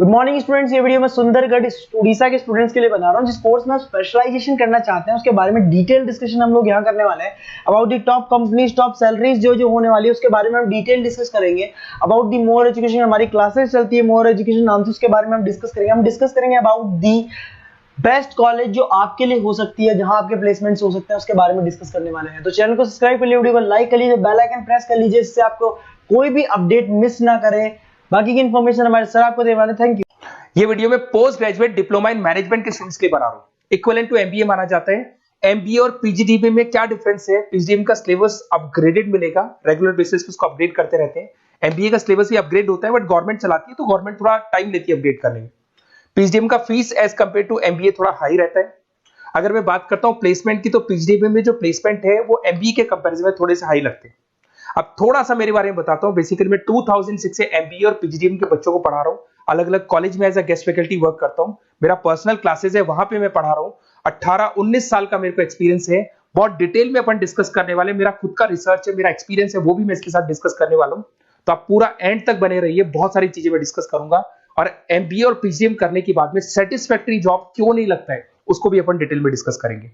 Good morning students. ये video मैं सुंदरगढ़ उड़ीसा के स्टूडेंट्स के लिए बना रहा हूँ जिस कोर्स में आप स्पेशलाइजेशन करना चाहते हैं उसके बारे में डिटेल डिस्कशन हम लोग यहाँ करने वाले हैं। About the top companies, top salaries जो होने वाली है उसके बारे में हम डिटेल डिस्कस करेंगे। अबाउट दी मोर एजुकेशन, हमारी क्लासेस चलती है मोर एजुकेशन नाम से, उसके बारे में हम डिस्कस करेंगे। हम डिस्कस करेंगे अबाउट दी बेस्ट कॉलेज जो आपके लिए हो सकती है, जहां आपके प्लेसमेंट्स हो सकते हैं, उसके बारे में डिस्कस करने वाले हैं। तो चैनल को सब्सक्राइब कर लीजिए, वीडियो को लाइक कर लीजिए, बेल आइकन प्रेस कर लीजिए, इससे आपको कोई भी अपडेट मिस ना करे। बाकी की इन्फॉर्मेशन हमारे सर आपको देने वाले। Thank you. ये वीडियो में post graduate diploma in management के स्टूडेंट्स के लिए बना रहा हूं। इक्विवेलेंट टू एमबीए माना जाता है। एमबीए और पीजीडीबी में क्या डिफरेंस है? पीजीडीबी का सिलेबस अपग्रेडेड मिलेगा, रेगुलर बेसिस पे उसको अपडेट करते रहते हैं। एमबीए का सिलेबस ही अपग्रेड होता है, बट गवर्नमेंट चलाती है तो गवर्नमेंट थोड़ा टाइम लेती है अपडेट करने में। पीजीडीबी का fees as compare to MBA थोड़ा हाई रहता है। अगर मैं बात करता हूं प्लेसमेंट की, तो पीजीडीबी में जो प्लेसमेंट है वो एमबीए के कंपैरिजन में थोड़े से हाई लगते हैं। अब थोड़ा सा मेरे बारे में बताता हूं। बेसिकली मैं 2006 से एमबीए और पीजीडीएम के बच्चों को पढ़ा रहा हूं। अलग अलग कॉलेज में as a guest faculty work करता हूं। मेरा पर्सनल क्लासेस है, वहां पे मैं पढ़ा रहा हूं। 18-19 साल का मेरे को एक्सपीरियंस है। बहुत डिटेल में अपन डिस्कस करने वाले। मेरा खुद का रिसर्च है, मेरा एक्सपीरियंस है, वो भी मैं इसके साथ डिस्कस करने वाला हूं। तो आप पूरा एंड तक बने रहिए, बहुत सारी चीजें मैं डिस्कस करूंगा। और एमबीए और पीजीडीएम करने के बाद में सेटिस्फैक्टरी जॉब क्यों नहीं लगता है, उसको भी अपन डिटेल में डिस्कस करेंगे।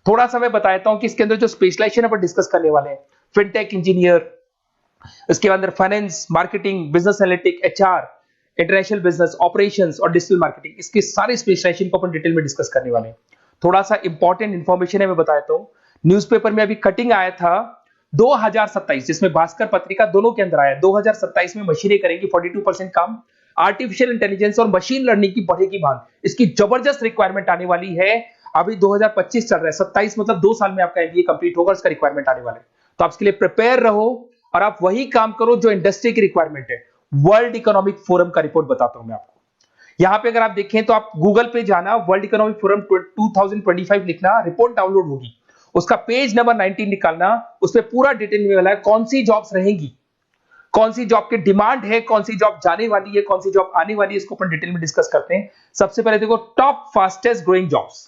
थोड़ा सा मैं बताता हूं कि इसके अंदर जो स्पेशलाइजेशन अपन डिस्कस करने वाले हैं, फिनटेक इंजीनियर, इसके अंदर finance, marketing, business analytic, HR, international business, operations और डिजिटल मार्केटिंग, इसके सारे स्पेशलाइजेशन को अपन डिटेल में डिस्कस करने वाले हैं। थोड़ा सा इंपॉर्टेंट इंफॉर्मेशन है, मैं बताता हूं। न्यूज़पेपर में अभी कटिंग आया था 2027, जिसमें भास्कर पत्रिका दोनों के अंदर आया। 2027 में मशीनें करेंगी 42% काम। आर्टिफिशियल इंटेलिजेंस और मशीन लर्निंग की बढ़ेगी मांग। इसकी जबरदस्त रिक्वायरमेंट आने वाली है। अभी 2025 चल रहा है, 27 मतलब 2 साल में आपका एमबीए कंप्लीट होगा, उसका रिक्वायरमेंट आने वाला है। तो आप इसके लिए प्रिपेयर रहो और आप वही काम करो जो इंडस्ट्री की रिक्वायरमेंट है। वर्ल्ड इकोनॉमिक फोरम का रिपोर्ट बताता हूं मैं आपको। यहां पे अगर आप देखें तो आप गूगल पे जाना, वर्ल्ड इकोनॉमिक फोरम 2025 लिखना, रिपोर्ट डाउनलोड होगी। उसका पेज नंबर 19 निकालना, उसमें पूरा डिटेल में वाला है कौन सी जॉब्स रहेंगी, कौन सी जॉब की डिमांड है, कौन सी जॉब जाने वाली है, कौन सी जॉब आने वाली है। इसको अपन डिटेल में डिस्कस करते हैं। सबसे पहले देखो, top fastest growing jobs.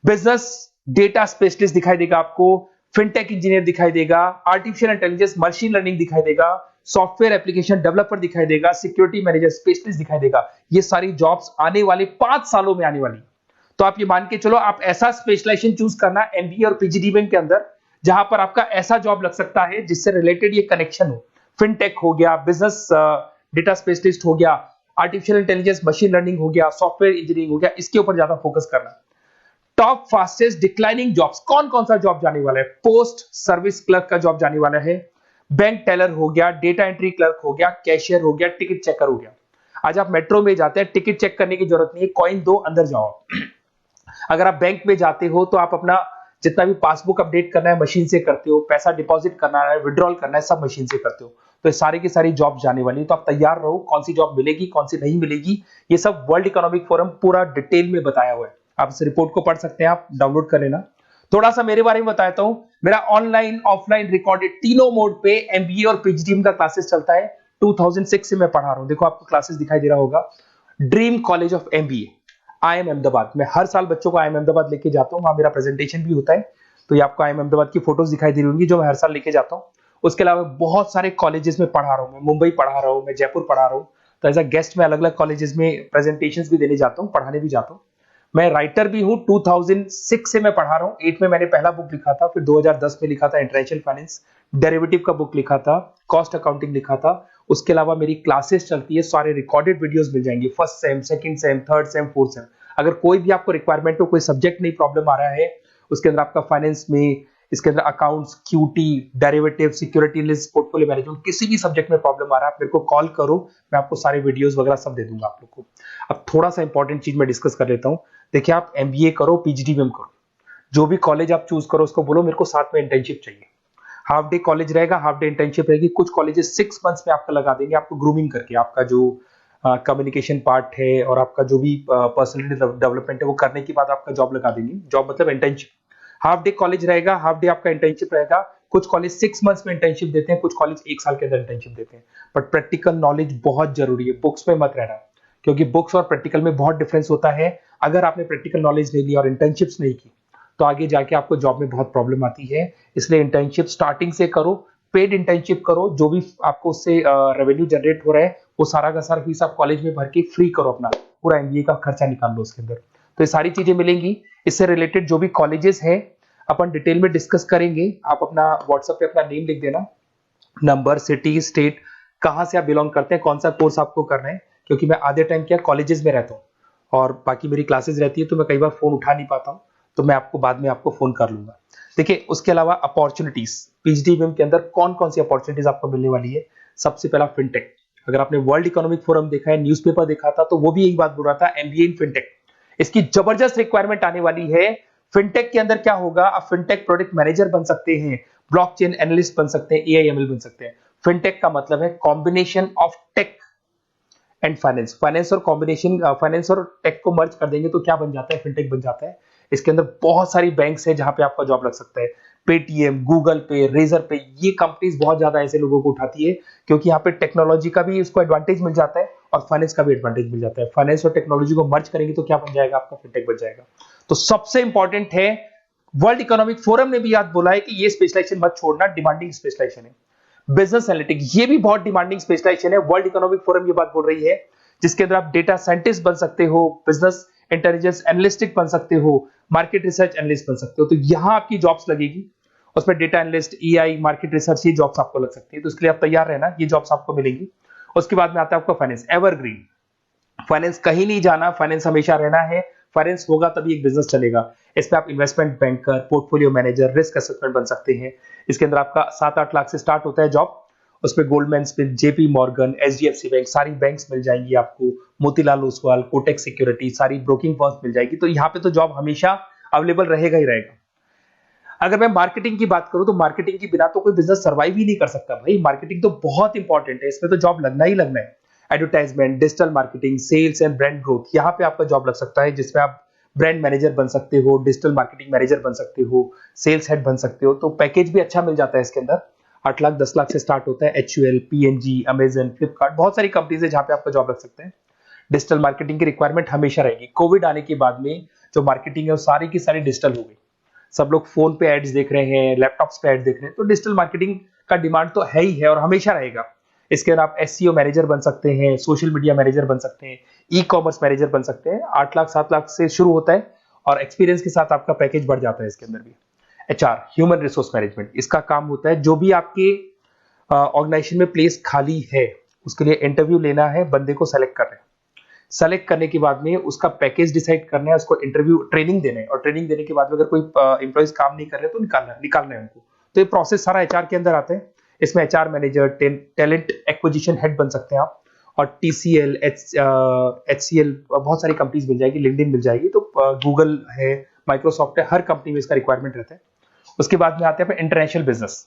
Business data specialist दिखाई देगा आपको, फिनटेक इंजीनियर दिखाई देगा, आर्टिफिशियल इंटेलिजेंस मशीन लर्निंग दिखाई देगा, सॉफ्टवेयर एप्लीकेशन डेवलपर दिखाई देगा, सिक्योरिटी मैनेजर स्पेशलिस्ट दिखाई देगा। ये सारी जॉब्स आने वाले 5 सालों में आने वाली। तो आप ये मान के चलो, आप ऐसा स्पेशलाइजेशन चूज करना एमबीए और पीजीडीएम के अंदर, जहां पर आपका ऐसा जॉब लग सकता है जिससे रिलेटेड ये कनेक्शन हो। फिनटेक हो गया, बिजनेस डेटा स्पेशलिस्ट हो गया, आर्टिफिशियल इंटेलिजेंस मशीन लर्निंग हो गया, सॉफ्टवेयर इंजीनियरिंग हो गया, इसके ऊपर ज्यादा फोकस करना। टॉप फास्टेस्ट डिक्लाइनिंग जॉब्स, कौन कौन सा जॉब जाने वाला है? पोस्ट सर्विस क्लर्क का जॉब जाने वाला है, बैंक टेलर हो गया, डेटा एंट्री क्लर्क हो गया, कैशियर हो गया, टिकट चेकर हो गया। आज आप मेट्रो में जाते हैं, टिकट चेक करने की जरूरत नहीं है, कॉइन दो, अंदर जाओ। अगर आप बैंक में जाते हो तो आप अपना जितना भी पासबुक अपडेट करना है मशीन से करते हो, पैसा डिपॉजिट करना है, विड्रॉल करना है, सब मशीन से करते हो। तो ये सारी की सारी जॉब जाने वाली है। तो आप तैयार रहो, कौन सी जॉब मिलेगी, कौन सी नहीं मिलेगी, ये सब वर्ल्ड इकोनॉमिक फोरम पूरा डिटेल में बताया हुआ है। आप इस रिपोर्ट को पढ़ सकते हैं, आप डाउनलोड कर लेना। थोड़ा सा मेरे बारे में बताता हूं। मेरा ऑनलाइन, ऑफलाइन, रिकॉर्डेड तीनों मोड पे एमबीए और पीजीडीएम का क्लासेस चलता है। 2006 से मैं पढ़ा रहा हूं। देखो आपको क्लासेस दिखाई दे रहा होगा। Dream college of MBA, IIM Ahmedabad. मैं हर साल बच्चों को आईएम अहमदाबाद लेके जाता हूं, वहां मेरा प्रेजेंटेशन भी होता है। तो ये आपको आईएम अहमदाबाद की फोटोज दिखाई दे रही होंगी जो मैं हर साल लेके जाता हूं। उसके अलावा बहुत सारे कॉलेजेस में पढ़ा रहा हूं। मैं मुंबई पढ़ा रहा हूं, मैं जयपुर पढ़ा रहा हूं। तो एज अ गेस्ट मैं अलग अलग कॉलेजेस में प्रेजेंटेशंस भी देने जाता हूं, पढ़ाने भी जाता हूं। मैं राइटर भी हूं। 2006 से मैं पढ़ा रहा हूं। 8 में मैंने पहला बुक लिखा था, फिर 2010 में लिखा था इंटरनेशनल फाइनेंस, डेरिवेटिव का बुक लिखा था, कॉस्ट अकाउंटिंग लिखा था। उसके अलावा मेरी क्लासेस चलती है, सारे रिकॉर्डेड वीडियोस मिल जाएंगे, first sem, second same, third same, fourth same. अगर कोई भी आपको रिक्वायरमेंट हो, कोई सब्जेक्ट नहीं प्रॉब्लम आ रहा है, उसके अंदर आपका फाइनेंस में, इसके अंदर accounts, QT, derivative, security list, portfolio management, किसी भी सब्जेक्ट में प्रॉब्लम आ रहा है, आप मेरे को कॉल करो, मैं आपको सारे वीडियोस वगैरह सब दे दूंगा आप लोग को। अब थोड़ा सा इंपॉर्टेंट चीज मैं डिस्कस कर लेता हूं। देखिए, आप एमबीए करो, पीजीडीएम करो, जो भी कॉलेज आप चूज करो, उसको बोलो मेरे को साथ में इंटर्नशिप चाहिए। हाफ डे कॉलेज रहेगा, हाफ डे इंटर्नशिप रहेगी। कुछ कॉलेजेस 6 मंथ्स में आपका लगा देंगे, आपको ग्रूमिंग करके, आपका जो कम्युनिकेशन पार्ट है और आपका जो भी पर्सनैलिटी डेवलपमेंट है वो करने के बाद आपका जॉब लगा देंगे। जॉब मतलब इंटर्नशिप। हाफ डे कॉलेज रहेगा, हाफ डे आपका इंटर्नशिप रहेगा। कुछ कॉलेज 6 मंथ्स में इंटर्नशिप देते हैं, कुछ कॉलेज 1 साल के अंदर इंटर्नशिप देते हैं। बट प्रैक्टिकल नॉलेज बहुत जरूरी है, बुक्स में मत रहना, क्योंकि बुक्स और प्रैक्टिकल में बहुत डिफरेंस होता है। अगर आपने प्रैक्टिकल नॉलेज नहीं ली और इंटर्नशिप्स नहीं की तो आगे जाके आपको जॉब में बहुत प्रॉब्लम आती है। इसलिए इंटर्नशिप स्टार्टिंग से करो, पेड इंटर्नशिप करो, जो भी आपको उससे रेवेन्यू जनरेट हो रहा है वो सारा का सारा फीस आप कॉलेज में भर के फ्री करो, अपना पूरा एमबीए का खर्चा निकाल लो उसके अंदर। तो ये सारी चीजें मिलेंगी। इससे रिलेटेड जो भी कॉलेजेस हैं अपन डिटेल में डिस्कस करेंगे। आप अपना व्हाट्सएप पे अपना नेम लिख देना, नंबर, सिटी, स्टेट, कहाँ से आप बिलोंग करते हैं, कौन सा कोर्स आपको करना है, क्योंकि मैं आधे टाइम क्या कॉलेजेस में रहता हूँ और बाकी मेरी क्लासेस रहती है, तो मैं कई बार फोन उठा नहीं पाता हूँ, तो मैं आपको बाद में आपको फोन कर लूंगा। देखिए उसके अलावा अपॉर्चुनिटीज पीजीडीबीएम के अंदर कौन कौन सी अपॉर्चुनिटीज आपको मिलने वाली है। सबसे पहला फिनटेक। अगर आपने वर्ल्ड इकोनॉमिक फोरम देखा है, न्यूज़पेपर देखा था, तो वो भी यही बात बोल रहा था, एमबीए इन फिनटेक। इसकी जबरदस्त रिक्वायरमेंट आने वाली है। फिनटेक के अंदर क्या होगा, आप फिनटेक प्रोडक्ट मैनेजर बन सकते हैं, ब्लॉकचेन एनालिस्ट बन सकते हैं, एआईएमएल बन सकते हैं। फिनटेक का मतलब है combination of tech and finance. Finance और टेक को मर्ज कर देंगे तो क्या बन जाता है, फिनटेक बन जाता है। इसके अंदर बहुत सारी बैंक्स है जहां पे आपका जॉब लग सकता है। पेटीएम, गूगल पे, रेजर पे, ये कंपनीज बहुत ज्यादा ऐसे लोगों को उठाती है क्योंकि यहाँ पे टेक्नोलॉजी का भी उसको एडवांटेज मिल जाता है और फाइनेंस का भी एडवांटेज मिल जाता है। फाइनेंस और टेक्नोलॉजी को मर्ज करेंगे तो क्या बन जाएगा, आपका फिनटेक बन जाएगा। तो सबसे इंपॉर्टेंट है, वर्ल्ड इकोनॉमिक फोरम ने भी याद बोला है कि ये स्पेशलाइजेशन मत छोड़ना, डिमांडिंग स्पेशलाइजेशन है। बिजनेस एनालिटिक, ये भी बहुत डिमांडिंग स्पेशलाइजेशन है। वर्ल्ड इकोनॉमिक फोरम ये बात बोल रही है, जिसके अंदर आप डेटा साइंटिस्ट बन सकते हो, बिजनेस इंटेलिजेंस एनालिस्टिक बन सकते हो, मार्केट रिसर्च एनालिस्ट बन सकते हो। तो यहां आपकी जॉब्स लगेगी, उसमें data analyst, EI, market research, ये जॉब्स आपको लग सकती है। तो इसके लिए आप तैयार रहना, ये जॉब्स आपको मिलेंगी। उसके बाद में आता है आपका फाइनेंस, एवरग्रीन। फाइनेंस कहीं नहीं जाना, फाइनेंस हमेशा रहना है। फाइनेंस होगा तभी एक बिजनेस चलेगा। इसमें आप investment banker, portfolio manager, risk assessment बन सकते हैं। इसके अंदर आपका 7-8 लाख से स्टार्ट होता है जॉब। उसमें Goldman Smith, JP Morgan, HDFC bank, सारी बैंक्स मिल जाएंगी आपको, मोतीलाल ओसवाल, कोटेक सिक्योरिटी, सारी ब्रोकिंग फर्म्स मिल जाएगी। तो यहाँ पे तो जॉब हमेशा अवेलेबल रहेगा ही रहेगा। अगर मैं मार्केटिंग की बात करूं तो मार्केटिंग के बिना तो कोई बिजनेस सर्वाइव ही नहीं कर सकता भाई। मार्केटिंग तो बहुत इंपॉर्टेंट है, इसमें तो जॉब लगना ही लगना है। Advertisement, digital marketing, sales and brand growth, यहाँ पे आपका जॉब लग सकता है, जिसमें आप ब्रांड मैनेजर बन सकते हो, डिजिटल मार्केटिंग मैनेजर बन सकते हो, सेल्स हेड बन सकते हो। तो पैकेज भी अच्छा मिल जाता है इसके अंदर, 8 लाख 10 लाख से स्टार्ट होता है। एचयूएल, पीएनजी, अमेजन, फ्लिपकार्ट, बहुत सारी कंपनीज है जहां पे आपका जॉब लग सकता है। डिजिटल मार्केटिंग की रिक्वायरमेंट हमेशा रहेगी। कोविड आने के बाद में जो मार्केटिंग है वो सारी की सारी डिजिटल हो गई। सब लोग फोन पे एड्स देख रहे हैं, लैपटॉप्स पे एड्स देख रहे हैं, तो डिजिटल मार्केटिंग का डिमांड तो है ही है और हमेशा रहेगा। इसके अंदर आप एसईओ मैनेजर बन सकते हैं, सोशल मीडिया मैनेजर बन सकते हैं, ई कॉमर्स मैनेजर बन सकते हैं। 8 लाख 7 लाख से शुरू होता है और एक्सपीरियंस के साथ आपका पैकेज बढ़ जाता है इसके अंदर भी। एचआर, ह्यूमन रिसोर्स मैनेजमेंट, इसका काम होता है जो भी आपके ऑर्गेनाइजेशन में प्लेस खाली है उसके लिए इंटरव्यू लेना है, बंदे को सेलेक्ट कर रहे हैं, सेलेक्ट करने के बाद में उसका पैकेज डिसाइड करना है, उसको इंटरव्यू ट्रेनिंग देना है और ट्रेनिंग देने के बाद में अगर कोई एम्प्लॉइज काम नहीं कर रहे तो निकालना है उनको। तो ये प्रोसेस सारा एचआर के अंदर आता है। इसमें HR manager, talent acquisition head बन सकते हैं आप, और टीसीएल, एचसीएल, बहुत सारी कंपनीज मिल जाएगी, लिंक्डइन मिल जाएगी, तो गूगल है, माइक्रोसॉफ्ट है, हर कंपनी में इसका रिक्वायरमेंट रहता है। उसके बाद में आते हैं इंटरनेशनल बिजनेस।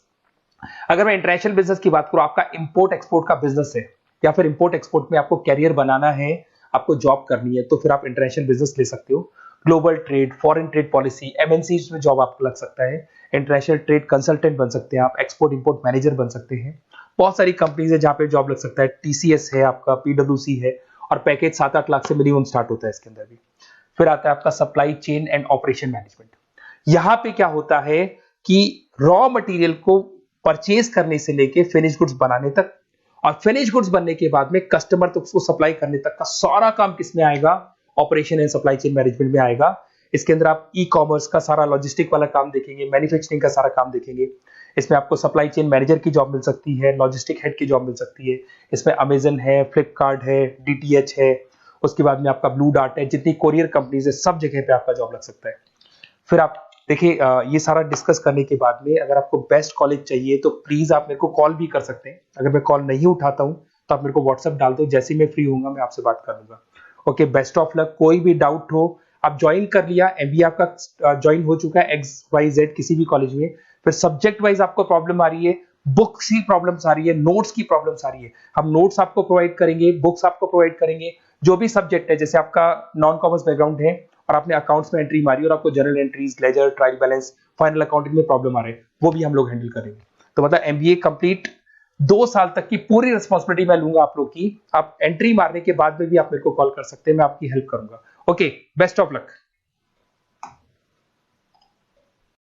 अगर मैं इंटरनेशनल बिजनेस की बात करूं, आपका इंपोर्ट एक्सपोर्ट का बिजनेस है या फिर इंपोर्ट एक्सपोर्ट में आपको कैरियर बनाना है, आपको जॉब करनी है, तो फिर आप इंटरनेशनल बिजनेस ले सकते हो। Global trade, foreign trade policy, MNC में जॉब आपको लग सकता है। इंटरनेशनल ट्रेड कंसल्टेंट बन सकते हैं आप, एक्सपोर्ट इंपोर्ट मैनेजर बन सकते हैं। बहुत सारी कंपनीज है जहां पे जॉब लग सकता है। टीसीएस है आपका, पीडब्ल्यूसी है, और पैकेज 7-8 लाख से मिनिमम स्टार्ट होता है इसके अंदर भी। फिर आता है आपका supply chain and operation management. यहां पे क्या होता है कि रॉ मटेरियल को परचेज करने से लेके फिनिश गुड्स बनाने तक, और फिनिश गुड्स बनने के बाद में कस्टमर तक उसको सप्लाई करने तक का सारा काम किसमें आएगा, operation and supply chain management में आएगा। इसके अंदर आप ई कॉमर्स का सारा लॉजिस्टिक वाला काम देखेंगे, मैन्युफैक्चरिंग का सारा काम देखेंगे। इसमें आपको सप्लाई चेन मैनेजर की जॉब मिल सकती है, लॉजिस्टिक हेड की जॉब मिल सकती है। इसमें अमेजन है, फ्लिपकार्ट है, डीटीएच है, उसके बाद में आपका ब्लू डार्ट है, जितनी कोरियर कंपनीज है सब जगह पे आपका जॉब लग सकता है। फिर आप देखिए, ये सारा डिस्कस करने के बाद में अगर आपको बेस्ट कॉलेज चाहिए तो प्लीज आप मेरे को कॉल भी कर सकते हैं। अगर मैं कॉल नहीं उठाता हूं तो आप मेरे को व्हाट्सएप डाल दो, जैसे ही मैं फ्री होऊंगा मैं आपसे बात कर लूंगा। Okay, best of luck. कोई भी डाउट हो, आप ज्वाइन कर लिया, एमबीए आपका ज्वाइन हो चुका है XYZ किसी भी कॉलेज में, फिर सब्जेक्ट वाइज आपको प्रॉब्लम आ रही है, बुक्स की प्रॉब्लम्स आ रही है, नोट्स की प्रॉब्लम्स आ रही है, हम नोट्स आपको प्रोवाइड करेंगे, बुक्स आपको प्रोवाइड करेंगे। जो भी सब्जेक्ट है, जैसे आपका नॉन कॉमर्स बैकग्राउंड है और आपने अकाउंट्स में एंट्री मारी और आपको general entries, ledger, trial balance, final accounting में प्रॉब्लम आ रहे हैं, वो भी हम लोग हैंडल करेंगे। तो मतलब एमबीए कंप्लीट 2 साल तक की पूरी रिस्पॉन्सिबिलिटी मैं लूंगा आप लोग की। आप एंट्री मारने के बाद में भी आप मेरे को कॉल कर सकते हैं, मैं आपकी हेल्प करूंगा। Okay, best of luck.